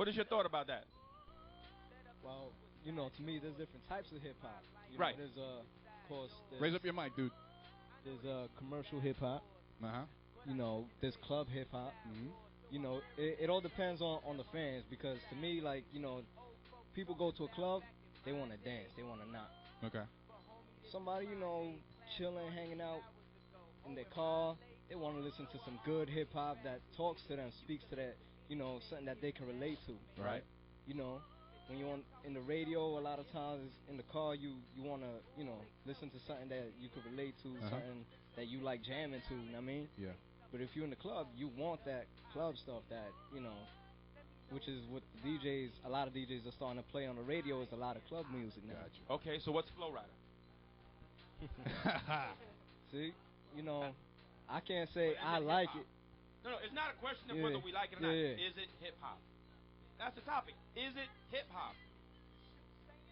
What is your thought about that? Well, you know, to me, there's different types of hip hop. Right. There's of course. Raise up your mic, dude. There's commercial hip hop. Uh-huh. You know, there's club hip hop. You know, it all depends on the fans, because to me, like, you know, people go to a club, they want to dance, they want to knock. Okay. Somebody, you know, chilling, hanging out in their car, they want to listen to some good hip hop that talks to them, speaks to that, you know, something that they can relate to. Right. You know, when you're in the radio, a lot of times in the car, you want to, you know, listen to something that you can relate to, something that you like jamming to, you know what I mean? Yeah. But if you're in the club, you want that club stuff that, you know, which is what the DJs, a lot of DJs are starting to play on the radio, is a lot of club music now. Gotcha. Okay, so what's Flow Rider? See, you know, I can't say I like it. No, it's not a question of whether we like it or not. Is it hip-hop? That's the topic. Is it hip-hop?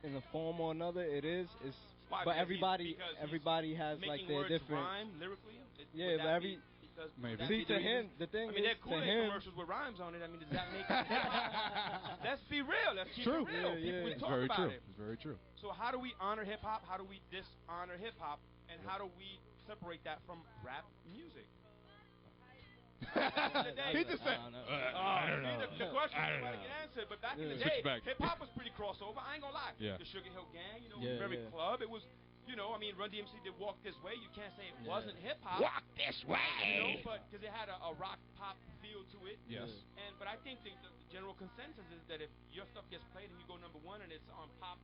In a form or another, it is. It's Why? but Because everybody has like their different. Rhyme lyrically. Yeah, but every. Maybe. See, to him, the thing I mean, is, they're Kool-Aid commercials with rhymes on it. I mean, does that make sense? Let's be real. Let's keep it real. We It's talk very about true. it. It's very true. So how do we honor hip-hop? How do we dishonor hip-hop? And how do we separate that from rap music? He just said, I don't know. The question is trying to get answered, but back in the day, hip-hop was pretty crossover. I ain't gonna lie. Yeah. The Sugar Hill Gang, you know, was very club. It was, you know, I mean, Run DMC did Walk This Way. You can't say it wasn't hip-hop. Walk this way. You know, but because it had a rock pop feel to it. Yes. But I think the general consensus is that if your stuff gets played and you go #1 and it's on pop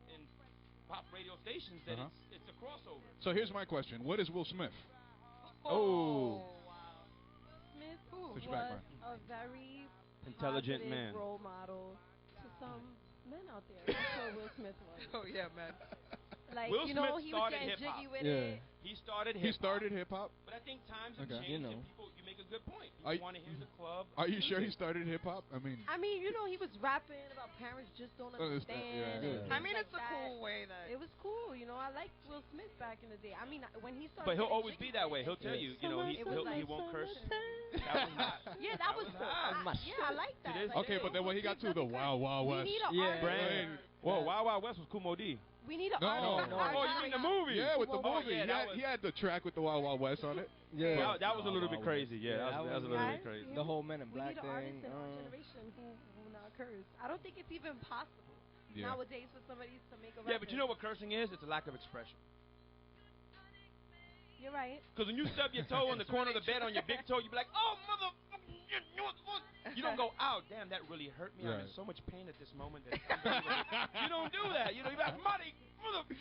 radio stations, then it's a crossover. So here's my question: what is Will Smith? Wow. Smith was back, a very intelligent man, role model to some men out there. That's what Will Smith was. Oh yeah, man. Like, Will you know, Smith he was getting hip-hop. jiggy with it. He started hip hop. But I think times have changed, and people, you make a good point. People want to hear the club. Are you sure he started hip hop? I mean, you know, he was rapping about parents just don't understand. I mean, it's a cool way that it was cool. You know, I liked Will Smith back in the day. I mean, when he started. But he'll always be that way. He'll tell you, you know, he won't curse. That was not. Yeah, that was cool. I like that. Okay, but then when he got to the Wild Wild West, Whoa, Wild Wild West was Kumo D. We need an artist. Oh, you mean the movie? Yeah, with the movie. Yeah, he had the track with the Wild Wild West on it. Yeah, that was a little bit crazy. Yeah, that was a little bit crazy. The whole Men in Black thing. We need an artist in our generation who not curse. I don't think it's even possible nowadays for somebody to make a record. Yeah, but you know what cursing is? It's a lack of expression. You're right. Because when you stub your toe on the corner of the bed on your big toe, you be like, oh, motherfucker. You don't go, oh, damn, that really hurt me. I'm in so much pain at this moment. That you don't do that. You know, you're like, motherfucker.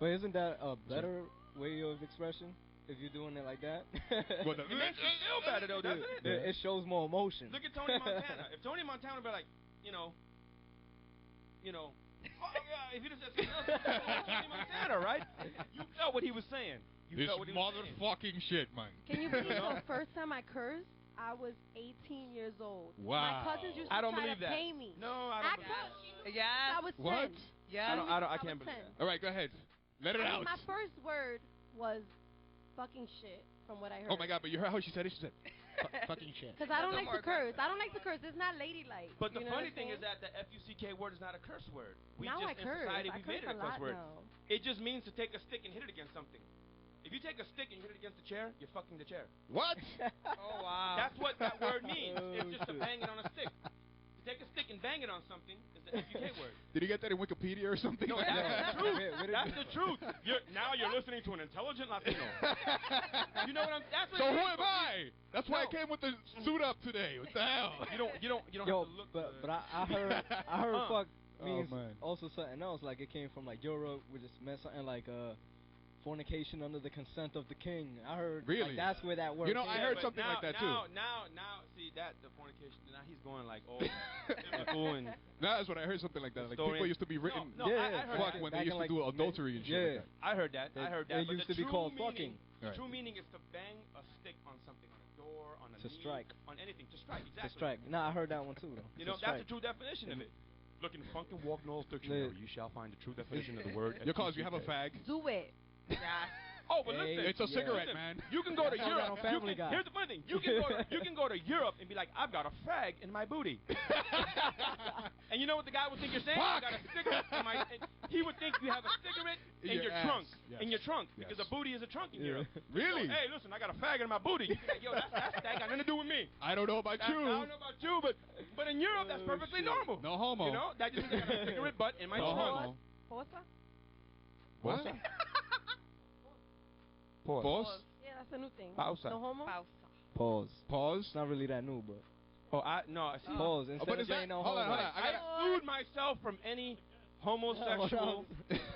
But isn't that a better way of expression? If you're doing it like that? It makes you feel better, though, doesn't it? It shows more emotion. Look at Tony Montana. If Tony Montana would be like, you know, if you just said something else, Tony Montana, right? You felt what he was saying. This motherfucking shit, man. Can you believe the first time I cursed, I was 18 years old. Wow. My cousins used to try to pay me. No, I don't believe that. Yeah. I was 10. What? Yeah. I can't believe that. All right, go ahead. Let it out. My first word was fucking shit from what I heard. Oh, my God, but you heard how she said it? She said, fucking shit. Because I don't like to curse. I don't like to curse. It's not ladylike. But the funny thing is that the F-U-C-K word is not a curse word. Now I curse. We made it a curse word. Now. It just means to take a stick and hit it against something. If you take a stick and hit it against the chair, you're fucking the chair. What? Oh, wow. That's what that word means. It's just to bang it on a stick. To take a stick and bang it on something is the F-U-K word. Did you get that in Wikipedia or something? No, that's the truth. That's the truth. Now you're listening to an intelligent Latino. You know what I'm... That's what so who am I? That's why I came with the suit up today. What the hell? You don't have to look... But I heard fuck means also something else. Like it came from like Europe, which just meant something like fornication under the consent of the king. I heard like, that's where that word came. I heard something like that too. Now, see that the fornication. Now he's going like biblical and. No, that's what I heard. Something like that. Like people used to be written. I heard fuck when they used to do adultery and shit. Like that. I heard that. They used to be called fucking. The true meaning is to bang a stick on something, on a door, on a knee, strike, on anything, to strike. Exactly. To strike. No, I heard that one too. Though. You know, that's the true definition of it. Look in Funk and Walk Knowles Dictionary. You shall find the true definition of the word. Your cause, you have a fag. Do it. Yeah. Oh, but listen, it's a cigarette, man. You can go to Europe. Here's the funny thing. You can go to Europe and be like, I've got a fag in my booty. And you know what the guy would think you're saying? I got a cigarette in my. He would think you have a cigarette in your trunk. Yes. In your trunk, because a booty is a trunk in Europe. Really? So, hey, listen, I got a fag in my booty. You think, yo, that got nothing to do with me. I don't know about you. I don't know about you, but in Europe, that's perfectly normal. No homo. You know, that just means I got a cigarette butt in my trunk. Posa? What? Pause. Yeah, that's a new thing. Pausa. No homo? Pause. Pause. It's not really that new, but. See. Pause. Instead of saying no homo. Hold on. I exclude myself from any homosexual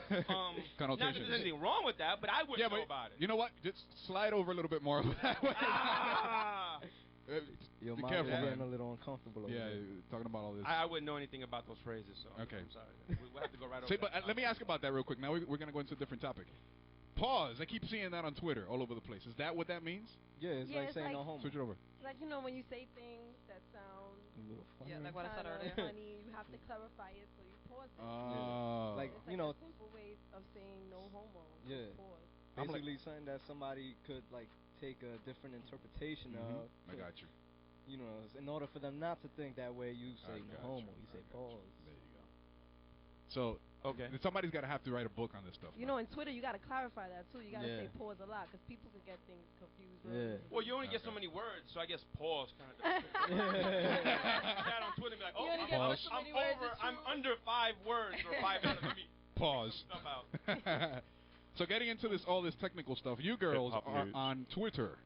connotation. Not that there's anything wrong with that, but I wouldn't know about it. You know what? Just slide over a little bit more that way. Your be mouth careful, is man. getting a little uncomfortable. Talking about all this. I wouldn't know anything about those phrases, so okay. I'm sorry. We'll have to go right over. But let me ask about that real quick. Now we're going to go into a different topic. Pause. I keep seeing that on Twitter all over the place. Is that what that means? Yeah, it's like saying no homo. Switch it over. Like, you know, when you say things that sound like what I said earlier. funny, you have to clarify it, so you pause it. Like, it's you know, a simple way of saying no homo. Yeah. Pause. Basically something that somebody could, like, take a different interpretation of. I got you. You know, in order for them not to think that way, you say no homo. You say pause. There you go. So, okay. Somebody's got to have to write a book on this stuff. You know, in Twitter, you got to clarify that, too. You got to say pause a lot, because people can get things confused. Well, you only get so many words, so I guess pause kind of that on Twitter and be like, oh, I'm under 5 words or 5 letters. Let me pause. Stuff out. So getting into all this technical stuff, you girls are on Twitter,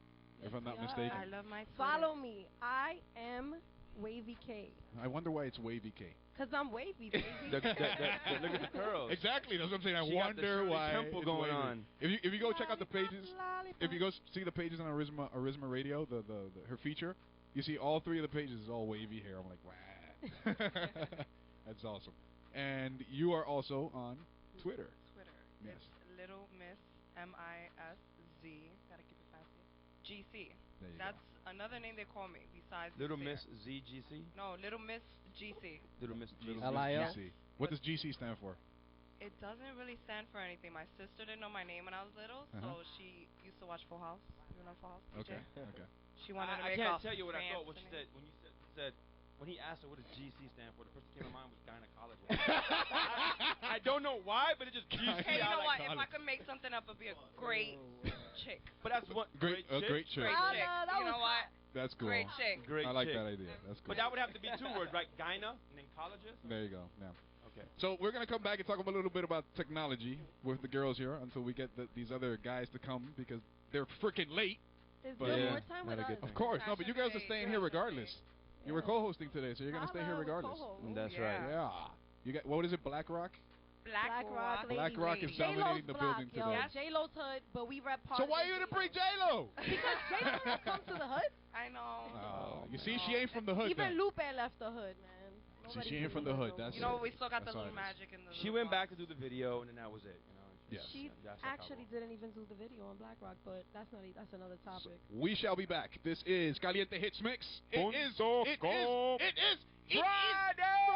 if I'm not mistaken. I love my Twitter. Follow me. I am Wavy K. I wonder why it's Wavy K. Because I'm wavy, baby. Look at the curls. Exactly. That's what I'm saying. I wonder why. Temple going on. If you go check out the pages, if you go see the pages on Arizma Radio, her feature, you see all 3 of the pages is all wavy hair. I'm like, wow. That's awesome. And you are also on Twitter. Yes. It's Little Miss MISZ. Gotta keep it fancy. GC. That's another name they call me besides Little Miss ZGC? No, Little Miss GC. Little Miss GC. LIL? What does GC stand for? It doesn't really stand for anything. My sister didn't know my name when I was little, so she used to watch Full House. You know Full House? Okay. She wanted to I make can't a tell you what I thought fancy when she said when he asked her what does GC stand for, the first thing came to mind was gynecologist. I don't know why, but it just GC. Hey, you know what? If I could make something up, it'd be a great chick. But that's what great chick. Great chick. You know what? That's cool. Great chick. I like that idea. That's cool. But that would have to be 2 words, right? Gyna and then cologist. There you go. Yeah. Okay. So we're gonna come back and talk a little bit about technology with the girls here until we get these other guys to come because they're freaking late. Is there more time with us? Of course. No, but you guys are staying here regardless. You were co-hosting today, so you're gonna stay here regardless. That's right. Yeah. You got what is it? Black Rock. Black Rock. Black Rock is dominating the building today. J-Lo's hood, but we rep part. So why you didn't bring J-Lo? Because J-Lo don't come to the hood. I know. You see, she ain't from the hood. Even Lupe left the hood, man. See, she ain't from the hood. That's you know, we still got the little magic in the. She went back to do the video, and then that was it. You know. Yes. She actually didn't even do the video on Black Rock, but that's another topic. So we shall be back. This is CalienteHitzMix. It is Friday.